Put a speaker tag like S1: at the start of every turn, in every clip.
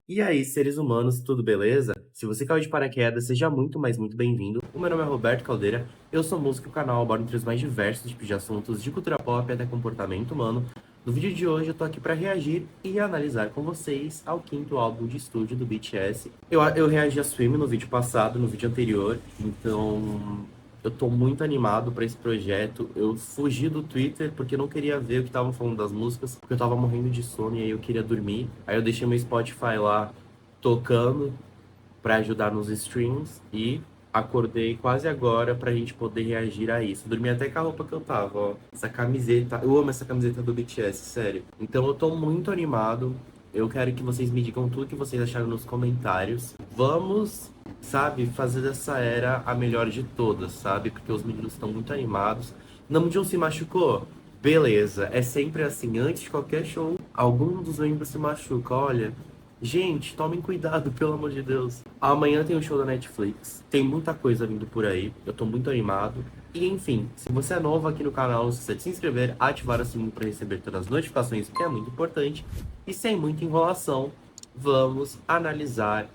S1: E aí, seres humanos, tudo beleza? Se você caiu de paraquedas, seja muito, mas muito bem-vindo. O meu nome é Roberto Caldeira, eu sou músico e o canal aborda entre os mais diversos tipos de assuntos, de cultura pop até comportamento humano. No vídeo de hoje eu tô aqui pra reagir e analisar com vocês ao quinto álbum de estúdio do BTS. Eu reagi a Swim no vídeo passado, no vídeo anterior, então eu tô muito animado pra esse projeto. Eu fugi do Twitter porque eu não queria ver o que estavam falando das músicas, porque eu tava morrendo de sono e aí eu queria dormir. Aí eu deixei meu Spotify lá tocando pra ajudar nos streams e acordei quase agora pra gente poder reagir a isso. Dormi até com a roupa que eu tava, ó. Essa camiseta, eu amo essa camiseta do BTS, sério. Então eu tô muito animado. Eu quero que vocês me digam tudo que vocês acharam nos comentários. Vamos, sabe, fazer dessa era a melhor de todas, sabe? Porque os meninos estão muito animados. Namjoon se machucou? Beleza, é sempre assim. Antes de qualquer show, algum dos membros se machuca. Olha, gente, tomem cuidado, pelo amor de Deus. Amanhã tem um show da Netflix. Tem muita coisa vindo por aí. Eu tô muito animado. E enfim, se você é novo aqui no canal, não esqueça de se inscrever, ativar o sininho para receber todas as notificações, que é muito importante. E sem muita enrolação, vamos analisar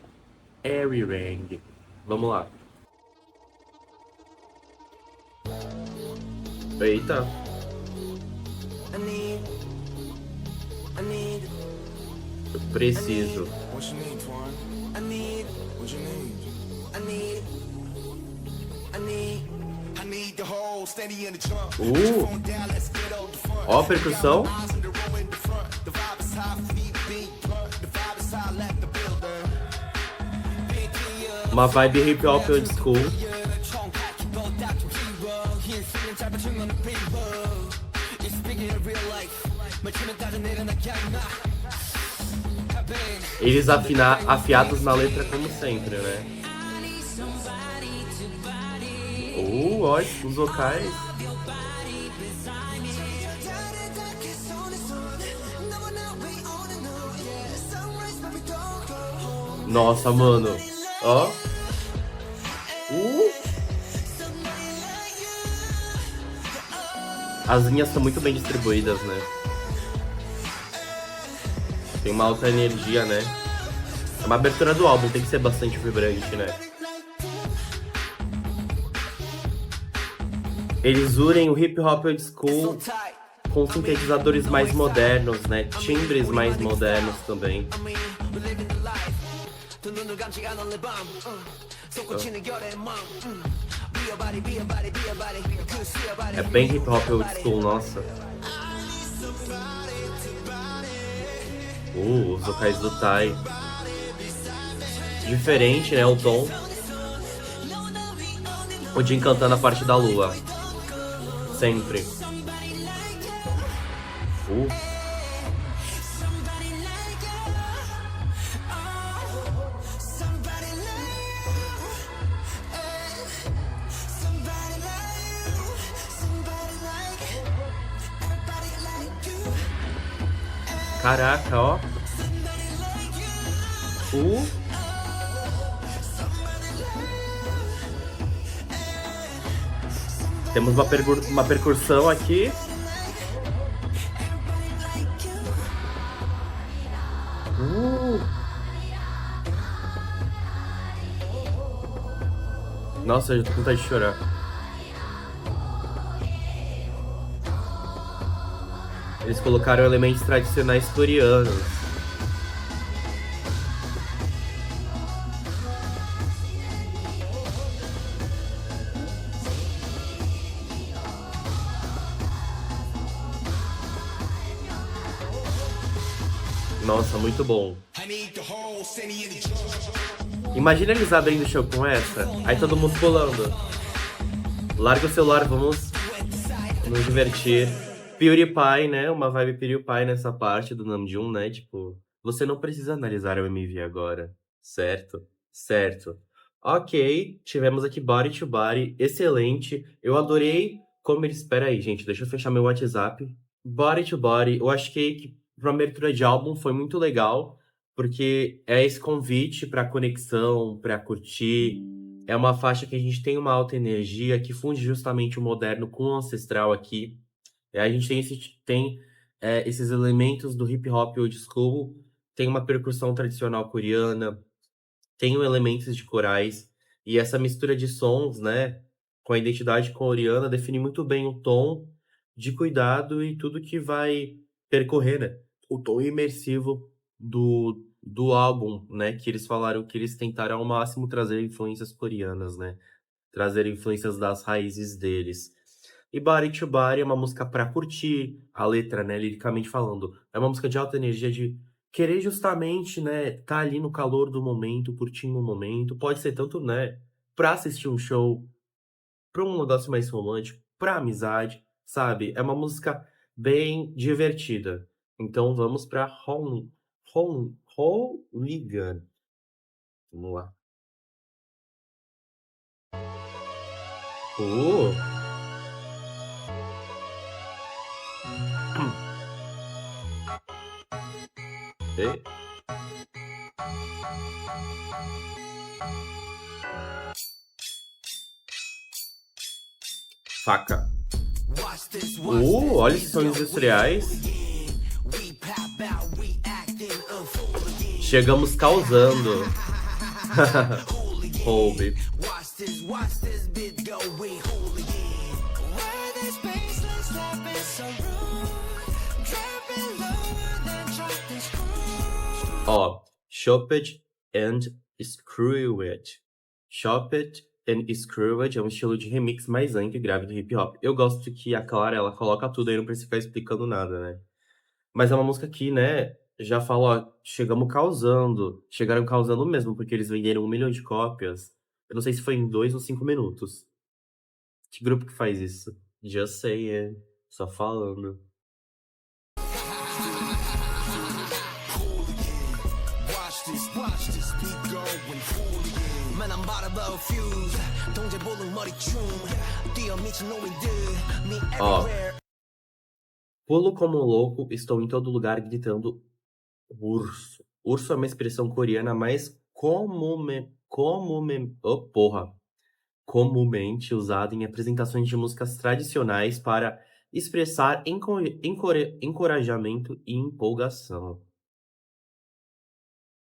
S1: Arirang. Vamos lá. Eita. Eu preciso.
S2: What you need, Twan? What you need? I need the whole steady in the trunk. Phone down, let's get out the front.
S1: Ó, percussão.
S2: Eyes in the row in the front. The vibe is high, feet beat blunt. The vibe is high, let the builder.
S1: Uma vibe hip hop old school. Eles afiados na letra como sempre, né? Ó, os vocais. Nossa, mano. Ó. As linhas são muito bem distribuídas, né? Tem uma alta energia, né? É uma abertura do álbum, tem que ser bastante vibrante, né? Eles unem o hip hop old school com sintetizadores mais modernos, né? Timbres mais modernos também. É bem hip hop old school, nossa. Os vocais do Tai. Diferente, né? O tom. O Jin cantando a parte da lua. Sempre. Caraca, ó. Temos uma percussão aqui. Nossa, eu tô com vontade de chorar. Eles colocaram elementos tradicionais coreanos. Nossa, muito bom. Imagina eles abrindo o show com essa, aí todo mundo pulando. Larga o celular, vamos nos divertir. PewDiePie, né? Uma vibe PewDiePie nessa parte do Namjoon, né? Tipo, você não precisa analisar o MV agora, certo? Certo. Ok, tivemos aqui Body to Body, excelente. Eu adorei como eles... Espera aí, gente, deixa eu fechar meu WhatsApp. Body to Body, eu achei que pra abertura de álbum foi muito legal, porque é esse convite pra conexão, pra curtir. É uma faixa que a gente tem uma alta energia, que funde justamente o moderno com o ancestral aqui. A gente tem esses elementos do hip hop old school tem uma percussão tradicional coreana, tem elementos de corais, e essa mistura de sons, né, com a identidade coreana define muito bem o tom de cuidado e tudo que vai percorrer, né, o tom imersivo do álbum, né, que eles falaram que eles tentaram ao máximo trazer influências coreanas, né, trazer influências das raízes deles. E Body to Body é uma música pra curtir, a letra, né, liricamente falando, é uma música de alta energia, de querer justamente, né, tá ali no calor do momento, curtindo o momento, pode ser tanto, né, pra assistir um show, pra um negócio mais romântico, pra amizade, sabe, é uma música bem divertida. Então vamos pra Hooligan, vamos lá. Uh, e faca.
S2: Watch this, watch this.
S1: Olha esses sons industriais.
S2: We pop out, we acting a fool again.
S1: Chegamos causando. Roube.
S2: Watch this bit go, we hooligan. Why this baseline slapping so rude? Dropping lower than drop this screw.
S1: Ó, Chop It and Screw It. Chop It and Screw It é um estilo de remix mais lento e grave do hip hop. Eu gosto que a Clara, ela coloca tudo aí, não precisa ficar explicando nada, né? Mas é uma música que, né, já fala, ó, chegamos causando. Chegaram causando mesmo, porque eles venderam 1 milhão de cópias. Eu não sei se foi em 2 ou 5 minutos. Que grupo que faz isso? Just saying. Só falando.
S2: Watch this beat going hooligan. Man, I'm about to blow a fuse. 동제 볼륨 머리 춤. 뛰어 미친 노인들. Me
S1: Ó,
S2: everywhere.
S1: pulo como louco, estou em todo lugar gritando urso. Urso é uma expressão coreana mais comumente usada em apresentações de músicas tradicionais para expressar encorajamento e empolgação.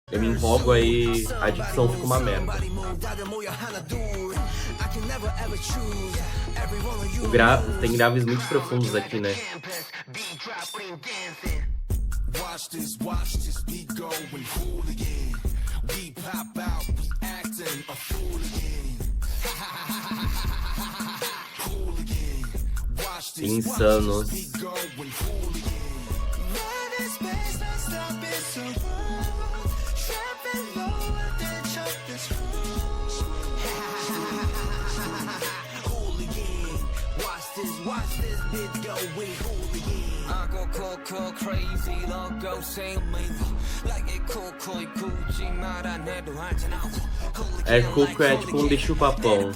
S1: Eu me empolgo, aí a dicção fica uma merda. Tem graves muito profundos aqui, né?
S2: Watch this beat going hooligan. We pop out, we acting a fool again. Hooligan. Watch this
S1: Insanos.
S2: beat going hooligan. Why this baseline stopping so rude? Trapping lower than chuck this screw. Hooligan. Watch this beat going hooligan. I go crazy, don't go same me. Like it cool, 굳이 말 안 해도 알잖아.
S1: É cuco, é tipo um bicho-papão.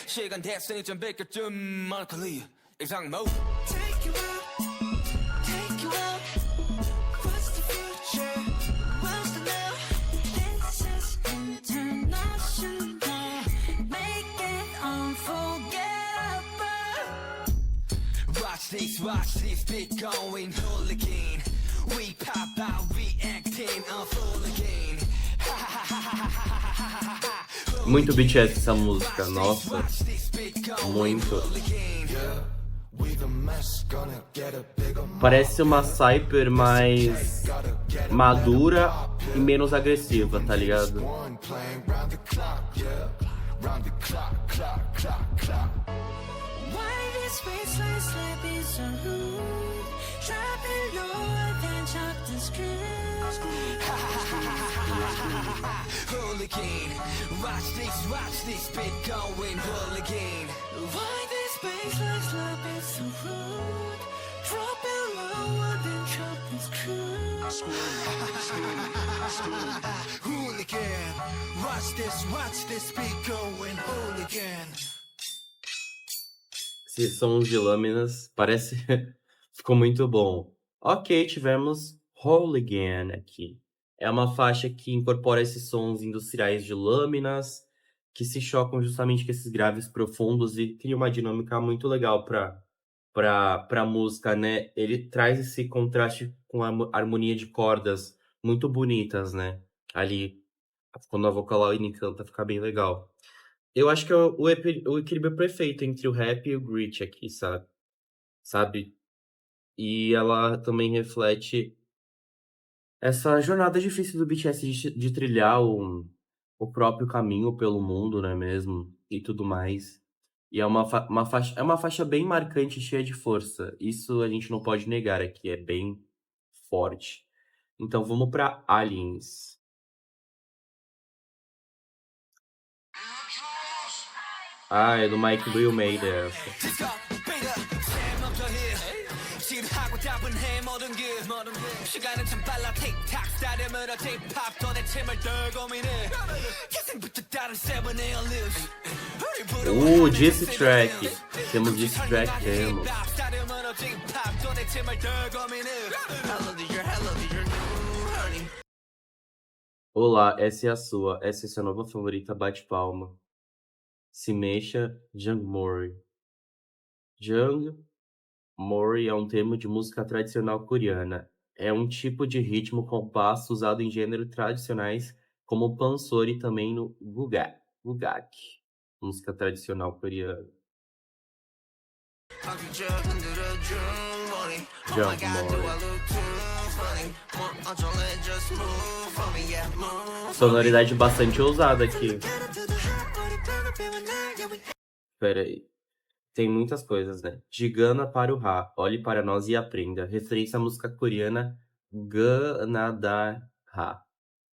S2: 시간 됐으니 좀 비켜좀 멀컬리 이상 뭐 Take you out. What's the future? What's the now? This is international. Make it unforgettable. Watch this beat going hooligan. We pop out, we acting a fool again.
S1: Muito BTS essa música, nossa. Muito. Parece uma Cypher mais madura e menos agressiva, tá ligado?
S2: Why this baseline slapping so rude? Dropping lower than chuck the screws. Hooligan, watch this beat going hooligan. Why this baseline slapping so rude? Dropping lower than chuck the screws. Hooligan, watch this beat going hooligan.
S1: Esses sons de lâminas, parece... Ficou muito bom. Ok, tivemos Hooligan aqui. É uma faixa que incorpora esses sons industriais de lâminas, que se chocam justamente com esses graves profundos e cria uma dinâmica muito legal pra música, né? Ele traz esse contraste com a harmonia de cordas muito bonitas, né? Ali, quando a Vocaloid canta, fica bem legal. Eu acho que é o equilíbrio perfeito entre o rap e o grit aqui, sabe? E ela também reflete essa jornada difícil do BTS de trilhar o próprio caminho pelo mundo, né, mesmo, e tudo mais. E é uma faixa bem marcante e cheia de força. Isso a gente não pode negar aqui, é bem forte. Então vamos pra Aliens. Ah, é do Mike Will Made essa.
S2: Let's go, beat up, 제목도 here. 지루하고 따분해 모든 게 시간은 참 빨라 틱탁 스타일을 힙합 도대체 뭘 덜 고민해 태생부터 다른 세븐 에어리스
S1: Diss Track. Temos Diss Track, temos. Olá, essa é a sua. Essa é a sua nova favorita, bate palma. Se mexa, Jung Mori. Jung Mori é um termo de música tradicional coreana. É um tipo de ritmo compasso usado em gêneros tradicionais como o pansori e também no gugak, música tradicional coreana. Jung Mori. Sonoridade bastante ousada aqui. Pera aí. Tem muitas coisas, né? Gigana para o Ra, olhe para nós e aprenda. Referência à música coreana Ganada Ha,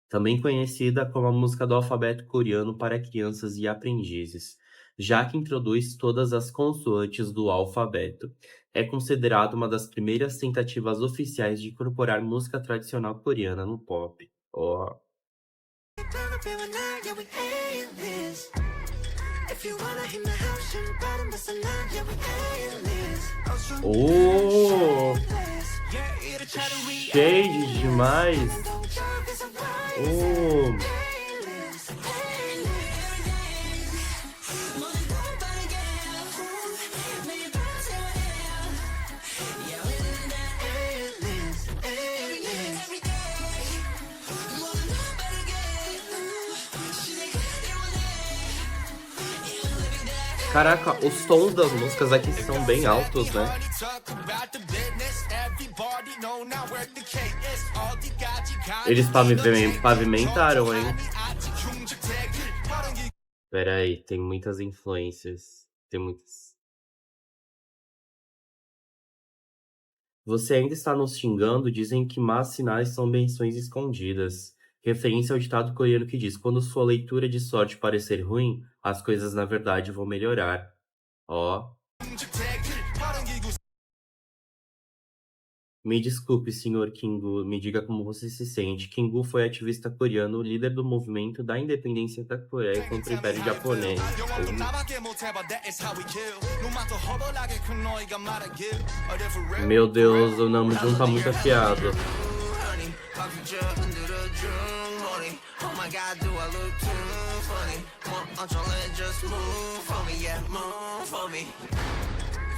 S1: também conhecida como a música do alfabeto coreano para crianças e aprendizes, já que introduz todas as consoantes do alfabeto. É considerado uma das primeiras tentativas oficiais de incorporar música tradicional coreana no pop. Ó. Oh! Shade demais! Oh! Caraca, os tons das músicas aqui são bem altos, né? Eles pavimentaram, hein? Pera aí, tem muitas influências. Tem muitas. Você ainda está nos xingando? Dizem que más sinais são benções escondidas. Referência ao ditado coreano que diz: quando sua leitura de sorte parecer ruim, as coisas na verdade vão melhorar. Ó. Me desculpe, senhor Kingu, me diga como você se sente. Kingu foi ativista coreano, líder do movimento da independência da Coreia contra o Império Japonês. Meu Deus, o Namjoon tá muito afiado.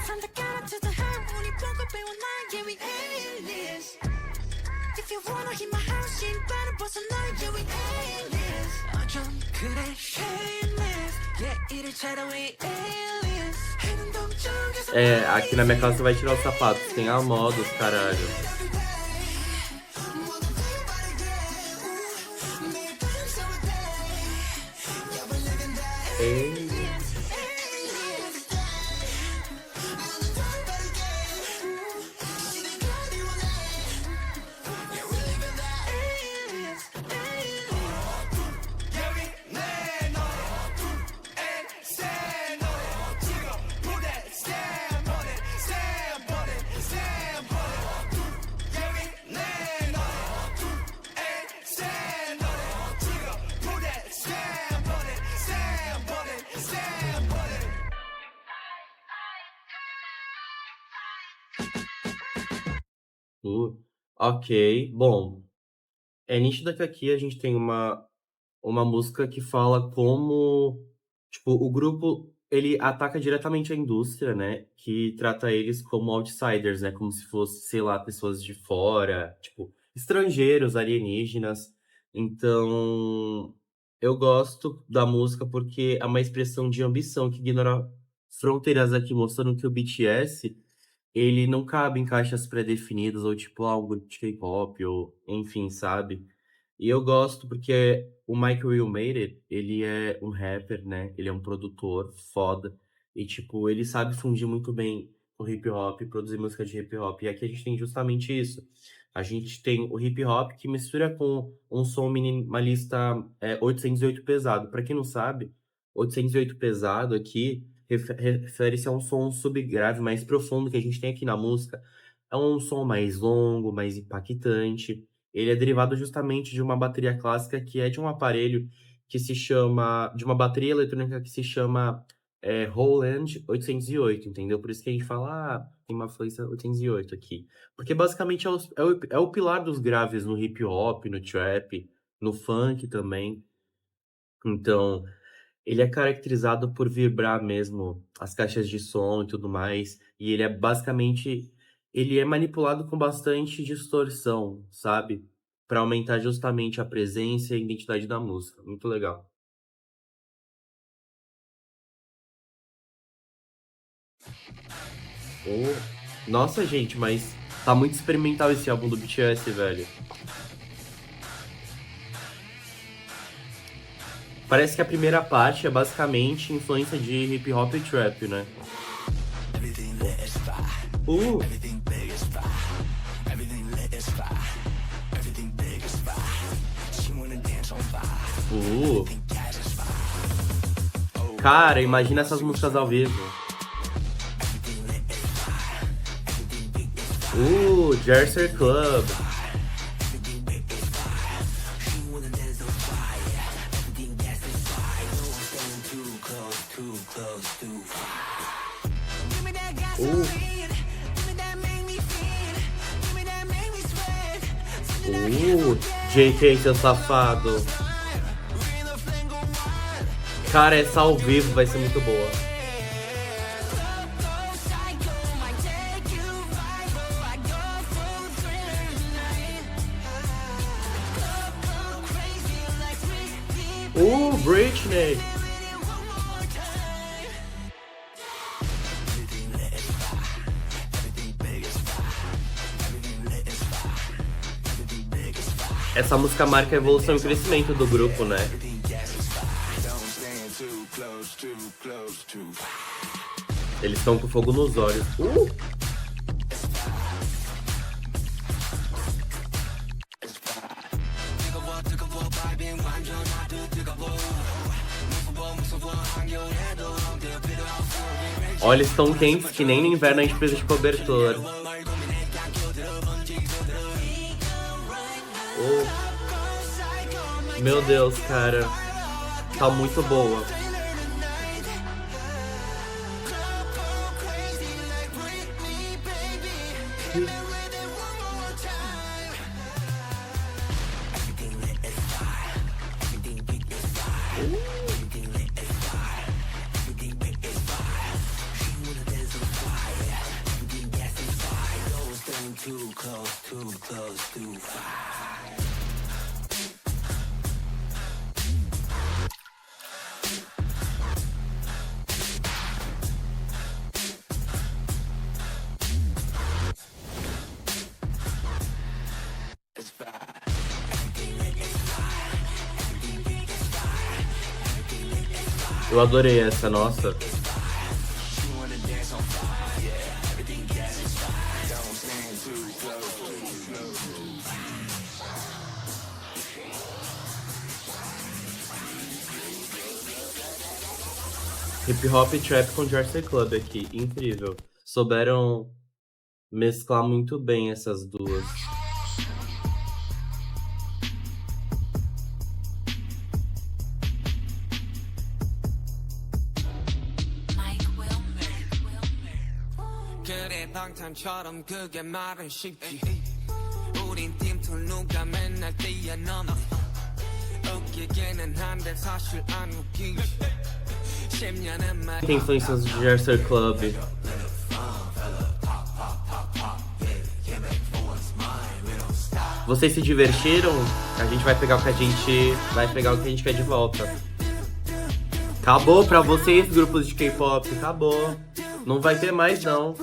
S1: From the ghetto to the harmony, broken by one night, yeah, we aliens. If you wanna hit my house, you better bust a night, yeah, we aliens. 좀 그래, shameless, yeah, 이래처럼 we aliens. 해는 동쪽에서 É, aqui na minha casa você vai tirar os sapatos, tem a modos, caralho. Ei. Ok, bom, é nítido que aqui a gente tem uma música que fala como, tipo, o grupo, ele ataca diretamente a indústria, né, que trata eles como outsiders, né, como se fosse, sei lá, pessoas de fora, tipo, estrangeiros, alienígenas. Então, eu gosto da música porque é uma expressão de ambição que ignora fronteiras aqui, mostrando que o BTS, ele não cabe em caixas pré-definidas ou tipo algo de K-pop ou enfim, sabe? E eu gosto porque o Mike Will Made It, ele é um rapper, né? Ele é um produtor foda. E, tipo, ele sabe fundir muito bem o hip hop, produzir música de hip hop. E aqui a gente tem justamente isso. A gente tem o hip hop que mistura com um som minimalista 808 pesado. Pra quem não sabe, 808 pesado aqui refere-se a um som subgrave mais profundo que a gente tem aqui na música. É um som mais longo, mais impactante. Ele é derivado justamente de uma bateria clássica que é de um aparelho que se chama, de uma bateria eletrônica que se chama Roland 808, entendeu? Por isso que a gente fala, tem uma influência 808 aqui. Porque basicamente é o pilar dos graves no hip hop, no trap, no funk também. Então, ele é caracterizado por vibrar mesmo as caixas de som e tudo mais, e ele é basicamente ele é manipulado com bastante distorção, sabe? Pra aumentar justamente a presença e a identidade da música. Muito legal. Nossa, gente, mas tá muito experimental esse álbum do BTS, velho. Parece que a primeira parte é basicamente influência de hip hop e trap, né? Uh! Uh! Cara, imagina essas músicas ao vivo. Jersey Club. JK, seu safado. Cara, essa ao vivo vai ser muito boa. Britney. Essa música marca a evolução e crescimento do grupo, né? Eles estão com fogo nos olhos. Olha, eles estão quentes que nem no inverno a gente precisa de cobertor. Meu Deus, cara. Tá muito boa. Eu adorei essa, nossa. Hip Hop e Trap com Jersey Club aqui, incrível. Souberam mesclar muito bem essas duas.
S2: 방탄처럼 그게 말은 쉽지 우린 팀툴 누가 맨날 뛰어넘어 웃기기는 한데 사실 안 웃기지 10년은 말
S1: Tem influências de Jersey Club. Vocês se divertiram? A gente vai pegar o que a gente quer de volta. Acabou pra vocês, grupos de K-pop. Acabou. Não vai ter mais, não.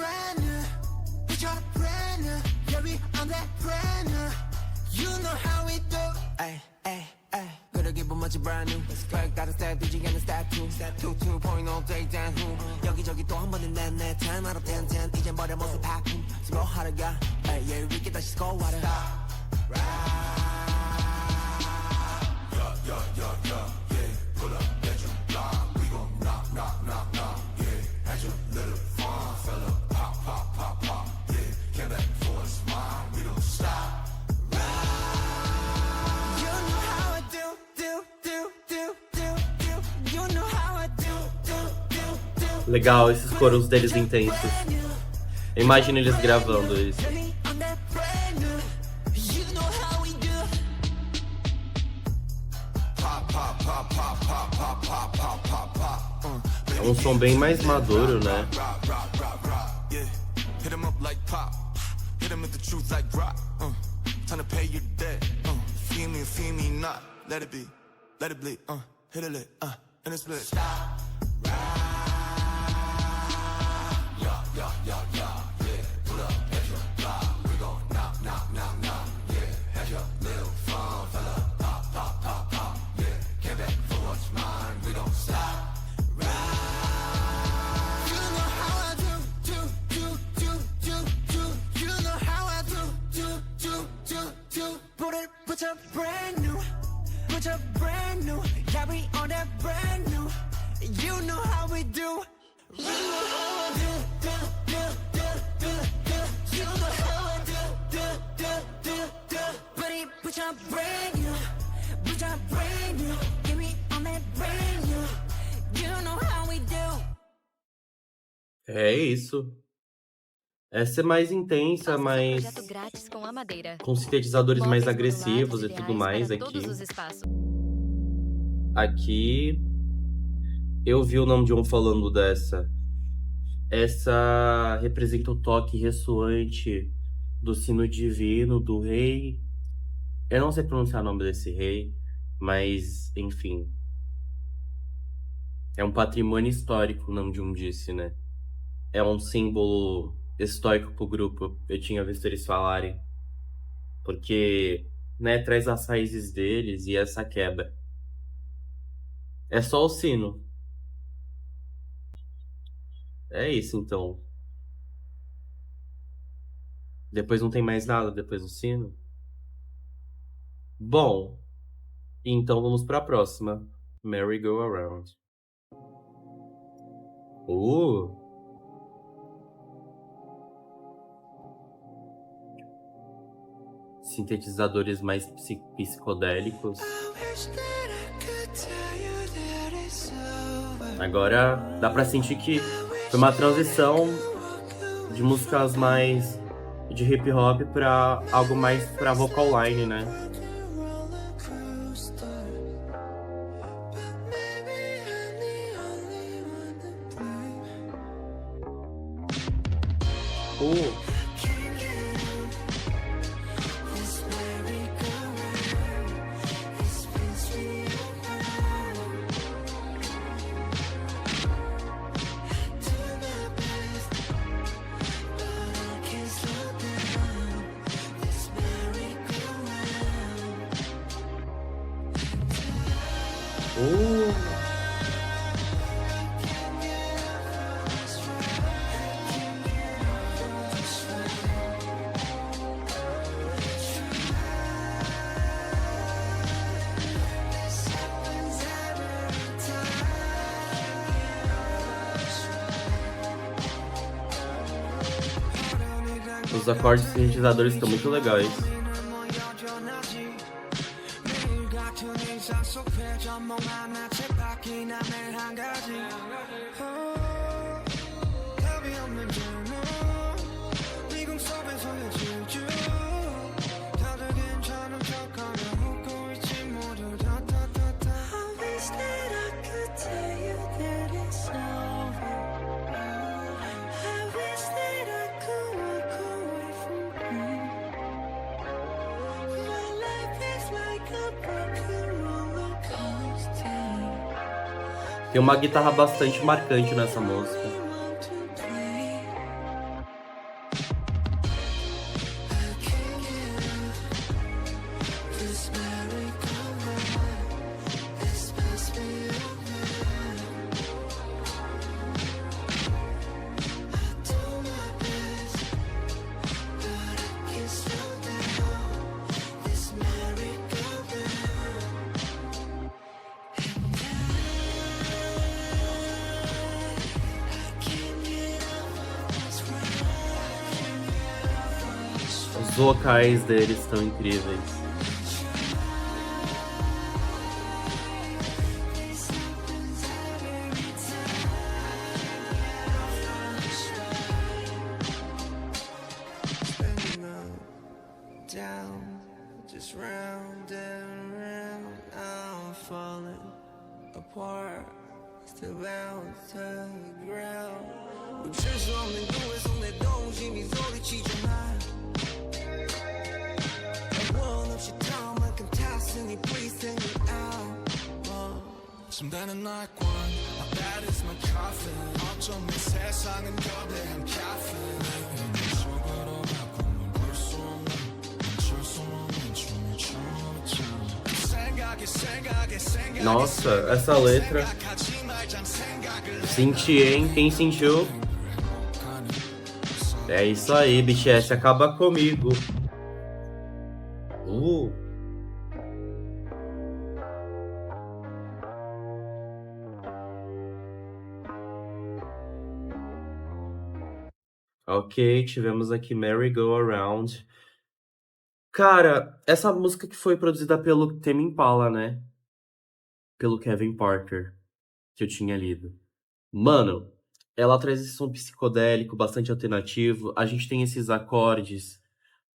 S1: Legal, esses coros deles intensos. Imagina eles gravando isso. É um som bem mais maduro, né? É isso. Essa é mais intensa, mais com sintetizadores mais agressivos e tudo mais aqui. Aqui eu vi o Namjoon falando dessa. Essa representa o toque ressoante do sino divino do rei. Eu não sei pronunciar o nome desse rei, mas enfim. É um patrimônio histórico, o Namjoon disse, né? É um símbolo histórico pro grupo. Eu tinha visto eles falarem. Porque, né, traz as raízes deles e essa quebra. É só o sino. É isso, então. Depois não tem mais nada depois do sino. Bom, então vamos pra próxima. Merry Go Around. Sintetizadores mais psicodélicos. Agora dá pra sentir que foi uma transição de músicas mais de hip hop pra algo mais pra vocal line, né? Os acordes sintetizadores estão muito legais. Tem uma guitarra bastante marcante nessa música. Os vocais deles estão incríveis.
S2: Spinning up, down, just round and round. I'm falling apart, still bound to the ground. 우주에서 없는 곳에서 내 동심이 소리치잖아. 원 없이 탐험한 탓은 이 breathing out. 숨다는 날관, my bed is my coffin. 어쩜 이 세상은 거대한 caffeine. 내 속으로 바꾸면 볼 수 없는 멈출 수 없는 춤을 춰줘. 생각에
S1: Nossa, essa letra. Senti, hein? Quem sentiu? É isso aí, BTS, acaba comigo. Ok, tivemos aqui Merry Go Around. Cara, essa música que foi produzida pelo Tame Impala, né? Pelo Kevin Parker, que eu tinha lido. Mano, ela traz esse som psicodélico, bastante alternativo. A gente tem esses acordes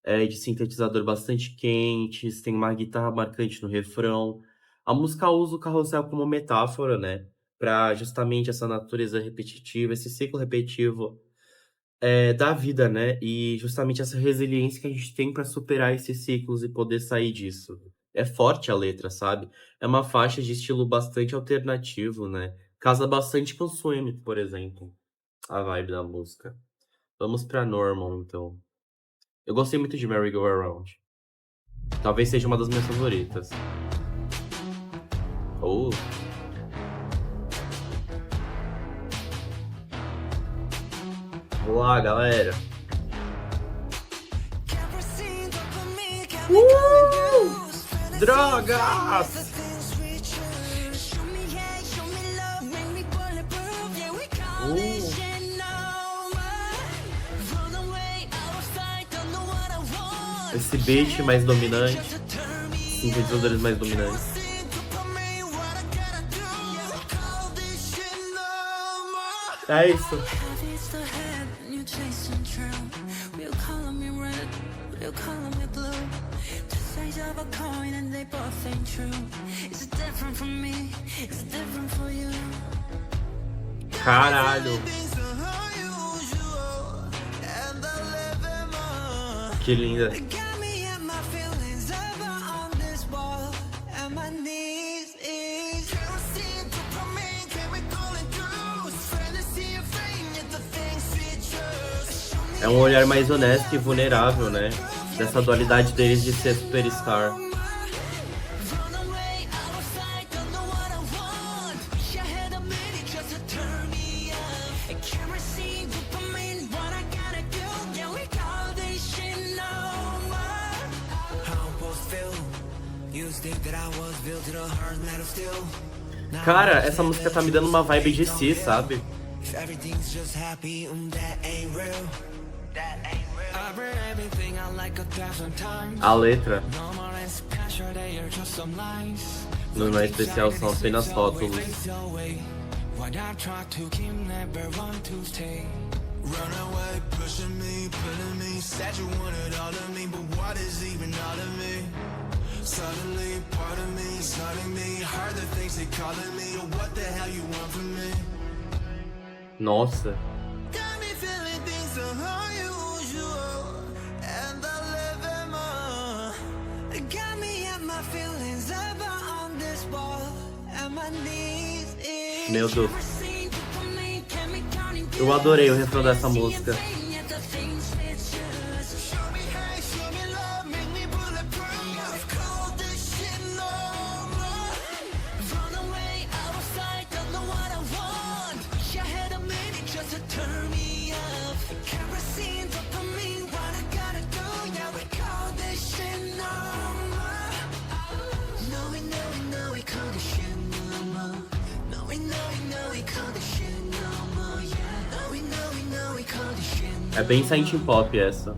S1: de sintetizador bastante quentes, tem uma guitarra marcante no refrão. A música usa o carrossel como metáfora, né? Pra justamente essa natureza repetitiva, esse ciclo repetitivo da vida, né? E justamente essa resiliência que a gente tem pra superar esses ciclos e poder sair disso. É forte a letra, sabe? É uma faixa de estilo bastante alternativo, né? Casa bastante com Swim, por exemplo, a vibe da música. Vamos pra Normal, então. Eu gostei muito de Merry Go Around. Talvez seja uma das minhas favoritas. Oh. Vamos lá, galera. Drogas! Esse beat mais dominante, sintetizadores mais dominantes. É isso. Caralho. Que linda. É um olhar mais honesto e vulnerável, né? Dessa dualidade deles de ser superstar. Cara, essa música tá me dando uma vibe de si, sabe? A letra não é especial, são apenas rótulos. Nossa. Meu Deus. Eu adorei o refrão dessa música. É bem Saint Pop essa.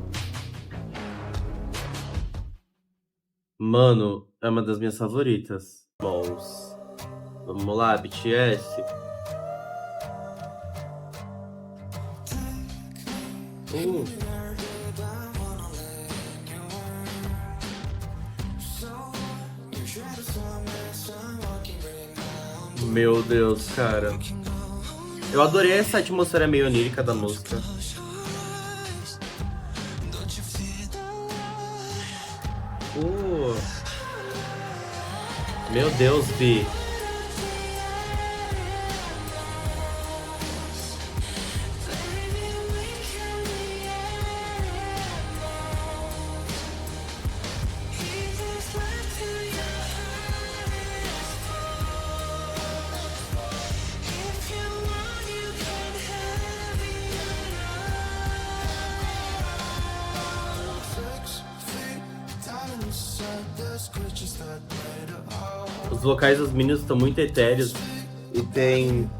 S1: Mano, é uma das minhas favoritas. Balls. Vamos lá, BTS. Meu Deus, cara. Eu adorei essa atmosfera meio onírica da música. Meu Deus, Bi. Os vocais dos meninos estão muito etéreos e tem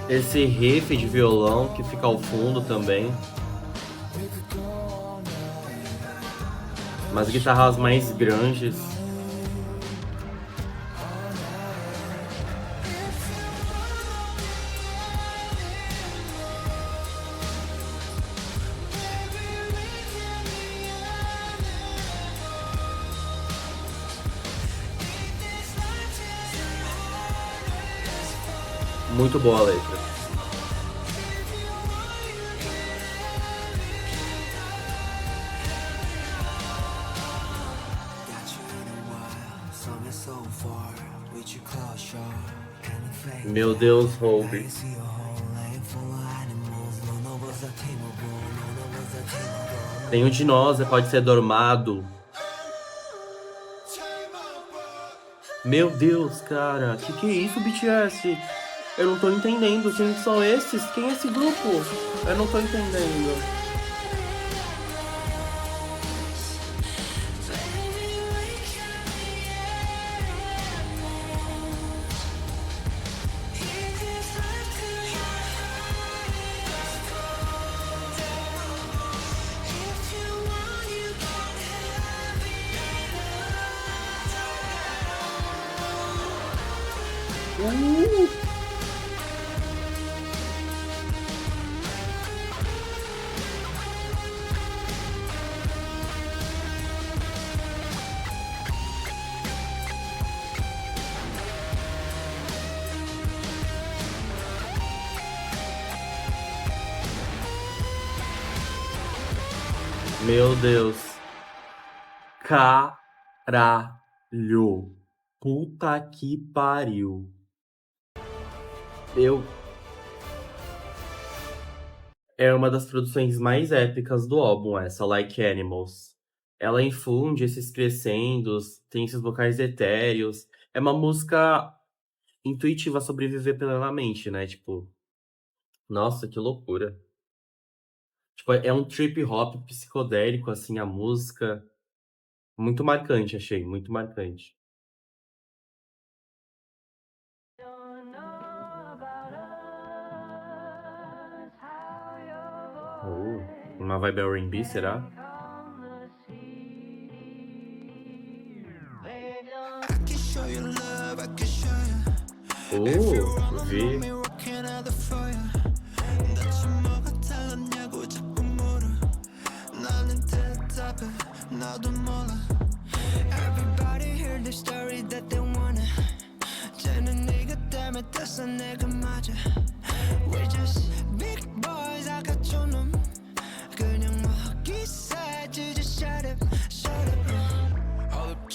S1: esse riff de violão que fica ao fundo também. Umas guitarras mais grandes. Muito boa a letra. Meu Deus, Hope. Nenhum de nós pode ser dormado. Meu Deus, cara. Que é isso, BTS? Eu não tô entendendo. Quem são esses? Quem é esse grupo? Eu não tô entendendo. Meu Deus. Caralho. Puta que pariu. É uma das produções mais épicas do álbum, essa, Like Animals. Ela infunde esses crescendos, tem esses vocais etéreos. É uma música intuitiva sobre viver plenamente, né? Tipo, nossa, que loucura. Tipo, é um trip hop psicodélico, assim, a música. Muito marcante, achei, muito marcante. Uma vibe R&B, será? Vi.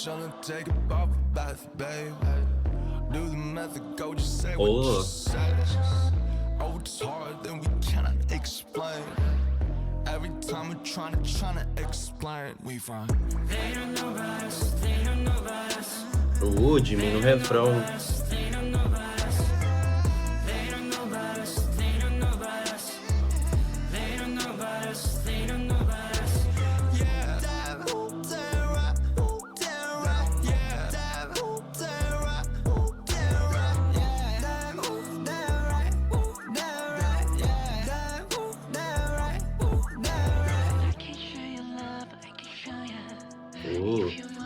S3: Tryna take a bath, babe. Do the math
S2: play with the
S1: Oh,
S2: savages. Oh, it's hard, then we cannot explain. Every time we're trying to explain, we find.
S1: Jimmy no refrão.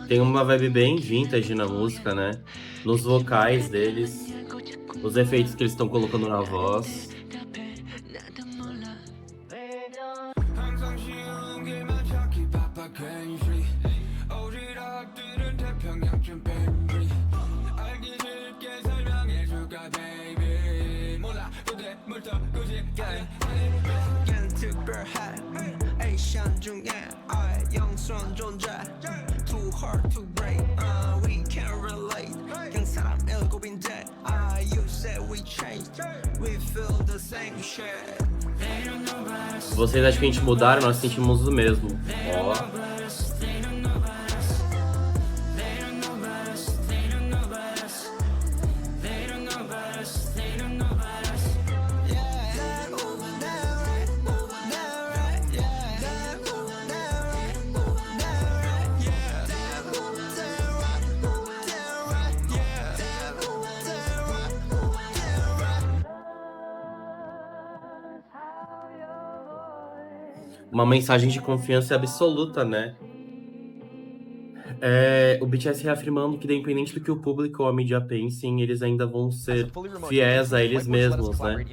S1: Tem uma vibe bem vintage na música, né? Nos vocais deles, os efeitos que eles estão colocando na voz.
S2: Too hard to break, we can't relate. Quem sabe eu 고민돼. You said we changed, we feel the same shit.
S1: Vocês acham que a gente mudaram, nós sentimos o mesmo. Ó. Uma mensagem de confiança absoluta, né? O BTS reafirmando que, independente do que o público ou a mídia pensem, eles ainda vão ser fiéis a eles mesmos, né?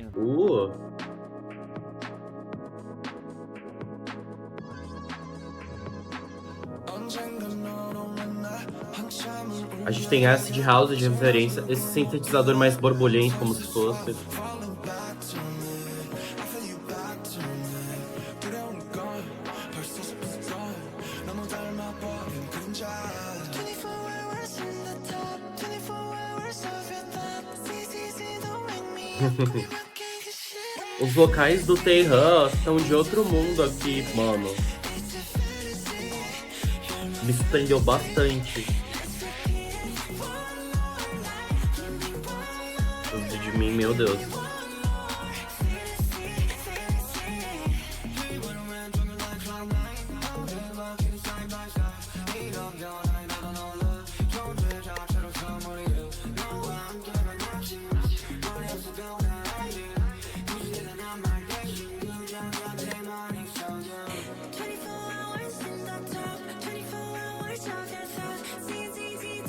S1: A gente tem acid house de referência, esse sintetizador mais borbulhento, como se fosse. Os vocais do Taehan estão de outro mundo aqui, mano. Me surpreendeu bastante. Os de mim, meu Deus.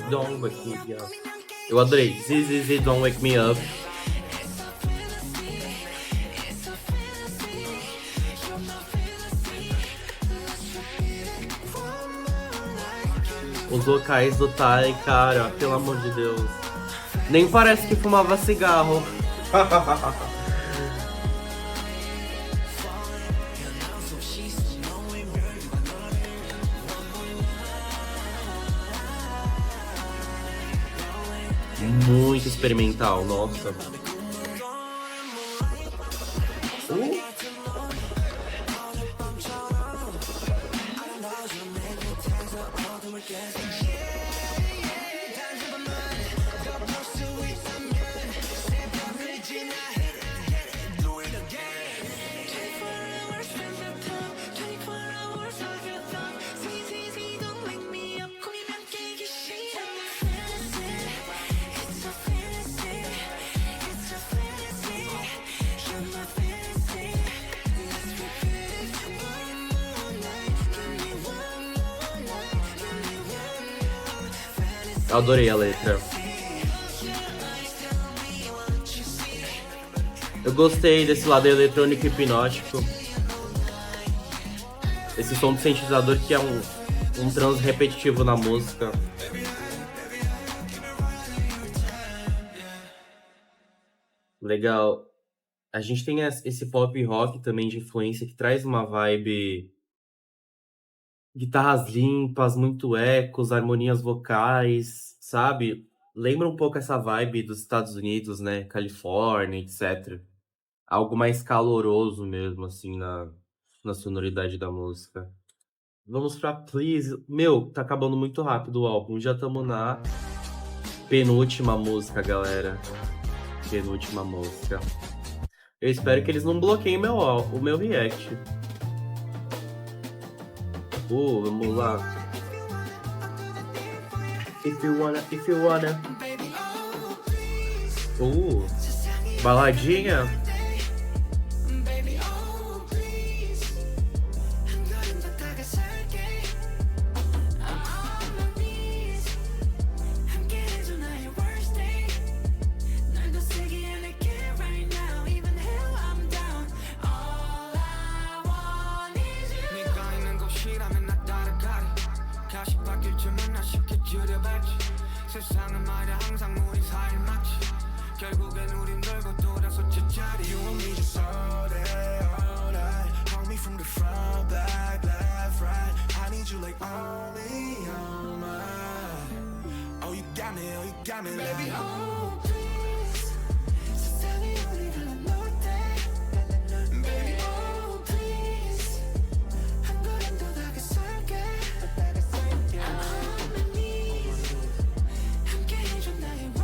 S1: Don't Wake Me Up. Eu adorei. ZZZ Don't Wake Me Up. Os vocais do Tai, cara, pelo amor de Deus. Nem parece que fumava cigarro. Muito experimental, nossa. Eu adorei a letra. Eu gostei desse lado eletrônico e hipnótico. Esse som do sintetizador que é um trans repetitivo na música. Legal. A gente tem esse pop rock também de influência que traz uma vibe... Guitarras limpas, muito ecos, harmonias vocais, sabe? lembra um pouco essa vibe dos Estados Unidos, né? Califórnia, etc. Algo mais caloroso mesmo, assim, na sonoridade da música. Vamos pra Please. Meu, tá acabando muito rápido o álbum. Já estamos na penúltima música, galera. Penúltima música. Eu espero que eles não bloqueiem o meu react. Vamos lá. If you wanna. Baladinha.
S2: 세상은 말야 항상 우리 사이 맞지 결국엔 우린 돌고 돌아서 제자리 You and me just all day all night Hold me from the front back left right I need you like only on mine Oh you got me baby oh please 세상이 우리를 놓을 때 Baby oh please 한 걸음 더 다가설게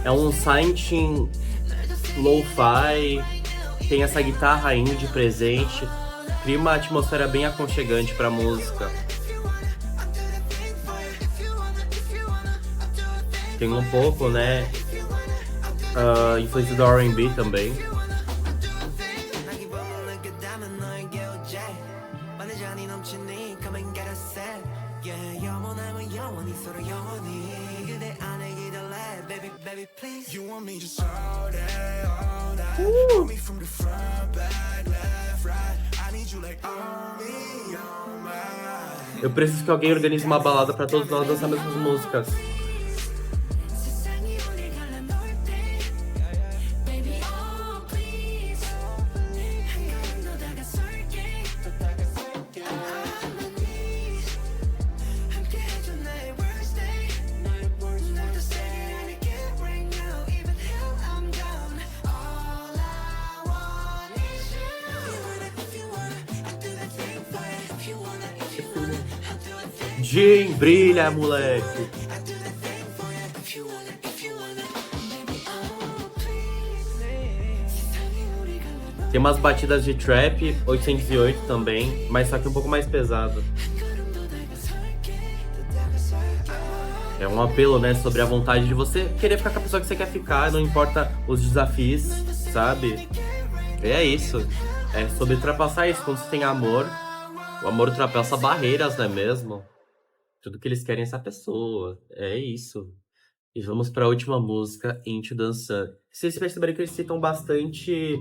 S1: É um synth lo-fi, tem essa guitarra indie presente, cria uma atmosfera bem aconchegante pra música. Tem um pouco, né, influência do R&B também.
S2: You want me just all day, all night Hold me from the front, back, left, right I need you like only on mine
S1: Eu preciso que alguém organize uma balada pra todos nós dançar mesmas músicas. Jim, brilha, moleque. Tem umas batidas de trap, 808 também, mas só que um pouco mais pesado. É um apelo, né, sobre a vontade de você querer ficar com a pessoa que você quer ficar, não importa os desafios, sabe? E é isso. É sobre ultrapassar isso. Quando você tem amor, o amor ultrapassa barreiras, não é mesmo? Tudo que eles querem é essa pessoa. É isso. E vamos para a última música, Into the Sun. Vocês perceberam que eles citam bastante.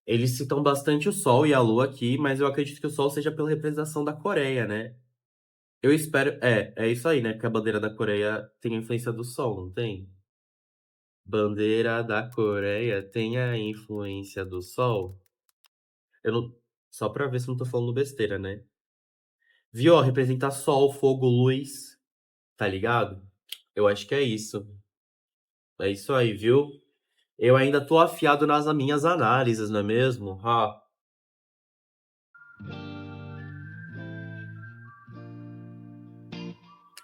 S1: Eles citam bastante o Sol e a Lua aqui, mas eu acredito que o Sol seja pela representação da Coreia, né? Eu espero. É isso aí, né? Porque a bandeira da Coreia tem a influência do Sol, não tem? Bandeira da Coreia tem a influência do Sol? Eu não. Só pra ver se eu não tô falando besteira, né? Viu? Ó, representa Sol, fogo, luz. Tá ligado? Eu acho que é isso. É isso aí, viu? Eu ainda tô afiado nas minhas análises, não é mesmo?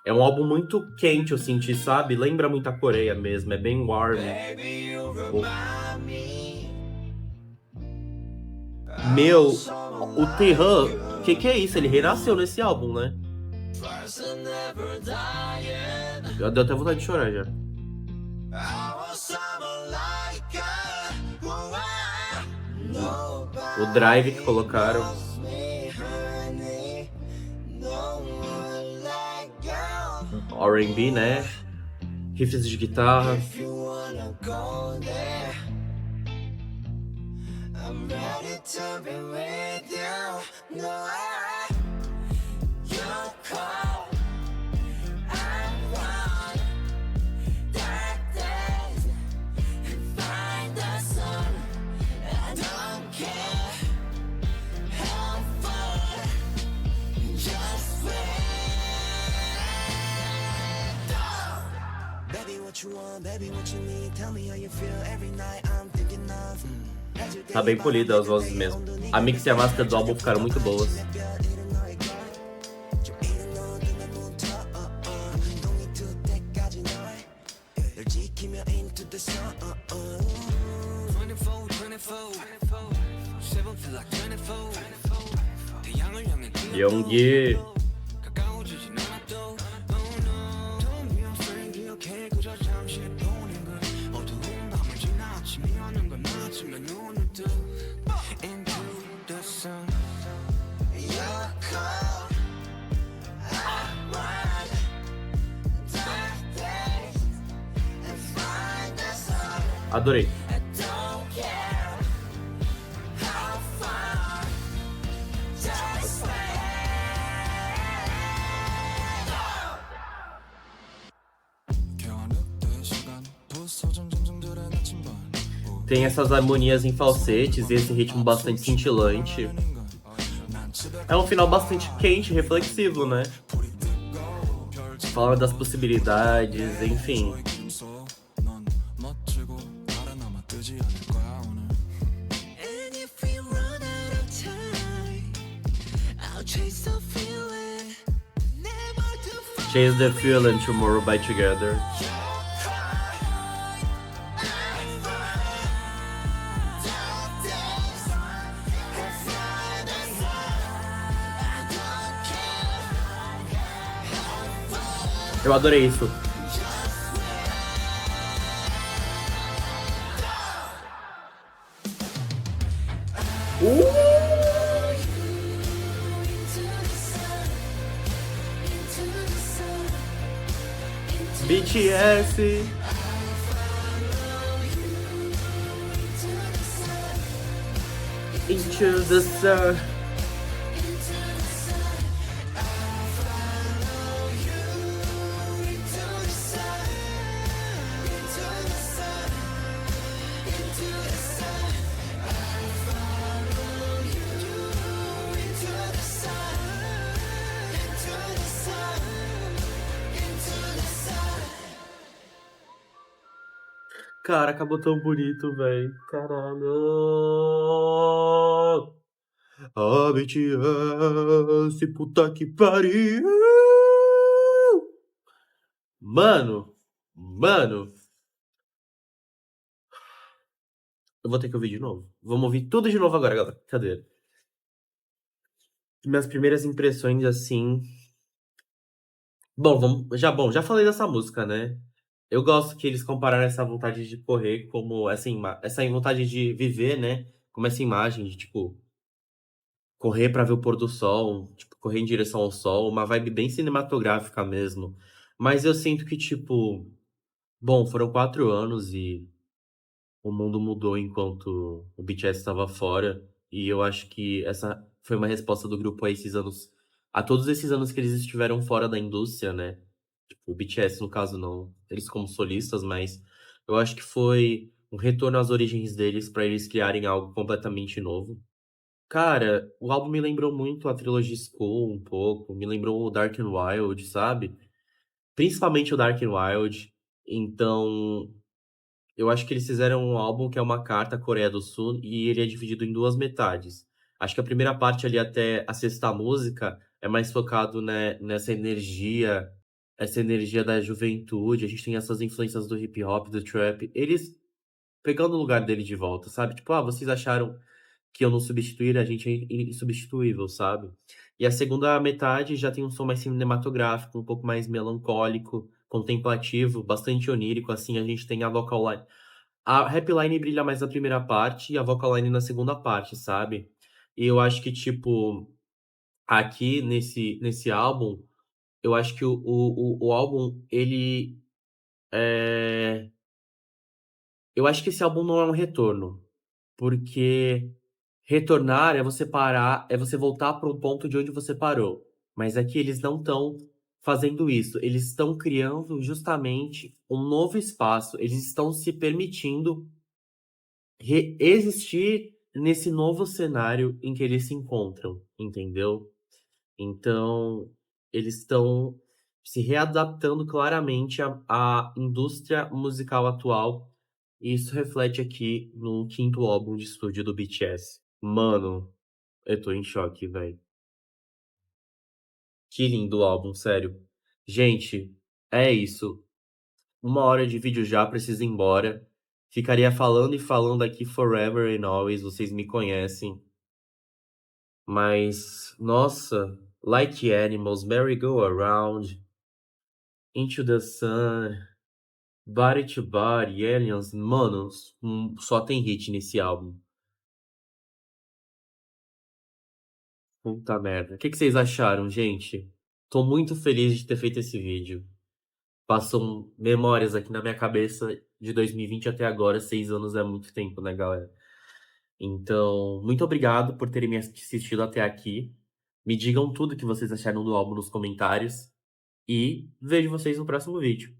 S1: É um álbum muito quente, eu senti, sabe? Lembra muito a Coreia mesmo, é bem warm. Meu, o Taehan, que é isso? Ele renasceu nesse álbum, né? Já deu até vontade de chorar já. O drive que colocaram. R&B, né? Riffs de guitarra. Tá bem polida as vozes mesmo. A mix e a master do álbum ficaram muito boas. Yoongi. Adorei. Tem essas harmonias em falsetes e esse ritmo bastante cintilante. É um final bastante quente, reflexivo, né? Fala das possibilidades, enfim. Chase the Feeling, Tomorrow by Together. Eu adorei isso. BTS. Into the sun. Cara, acabou tão bonito, velho. Caralho. Ah, BTS, puta que pariu. Mano. Eu vou ter que ouvir de novo. Vamos ouvir tudo de novo agora, galera. Cadê? Minhas primeiras impressões, assim. Bom, já falei dessa música, né? Eu gosto que eles compararam essa vontade de correr como essa vontade de viver, né? Como essa imagem de, tipo, correr pra ver o pôr do sol, tipo, correr em direção ao sol, uma vibe bem cinematográfica mesmo. Mas eu sinto que, tipo, bom, foram 4 anos e o mundo mudou enquanto o BTS estava fora. E eu acho que essa foi uma resposta do grupo a esses anos, a todos esses anos que eles estiveram fora da indústria, né? Tipo, o BTS, no caso, não, eles como solistas, mas eu acho que foi um retorno às origens deles para eles criarem algo completamente novo. Cara, o álbum me lembrou muito a trilogia School, um pouco, me lembrou o Dark and Wild, sabe? Principalmente o Dark and Wild. Então, eu acho que eles fizeram um álbum que é uma carta à Coreia do Sul e ele é dividido em duas metades. Acho que a primeira parte ali até a sexta música é mais focado, né, nessa energia, essa energia da juventude. A gente tem essas influências do hip hop, do trap. Eles pegando o lugar dele de volta, sabe? Tipo, ah, vocês acharam que eu não substituir, a gente é insubstituível, sabe? E a segunda metade já tem um som mais cinematográfico, um pouco mais melancólico, contemplativo, bastante onírico, assim, a gente tem a vocal line. A rap line brilha mais na primeira parte e a vocal line na segunda parte, sabe? E eu acho que, tipo, aqui nesse álbum, eu acho que o álbum, ele é... Eu acho que esse álbum não é um retorno, porque retornar é você parar, é você voltar para o ponto de onde você parou. Mas aqui eles não estão fazendo isso. Eles estão criando justamente um novo espaço. Eles estão se permitindo existir nesse novo cenário em que eles se encontram, entendeu? Então, eles estão se readaptando claramente à indústria musical atual. E isso reflete aqui no quinto álbum de estúdio do BTS. Mano, eu tô em choque, velho. Que lindo o álbum, sério. Gente, é isso. 1 hora de vídeo já, preciso ir embora. Ficaria falando e falando aqui forever and always, vocês me conhecem. Mas, nossa, Like Animals, Merry Go Around, Into the Sun, Body to Body, Aliens, mano, só tem hit nesse álbum. Puta merda. O que vocês acharam, gente? Tô muito feliz de ter feito esse vídeo. Passam memórias aqui na minha cabeça de 2020 até agora. 6 anos é muito tempo, né, galera? Então, muito obrigado por terem me assistido até aqui. Me digam tudo que vocês acharam do álbum nos comentários. E vejo vocês no próximo vídeo.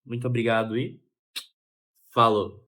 S1: Muito obrigado e falou!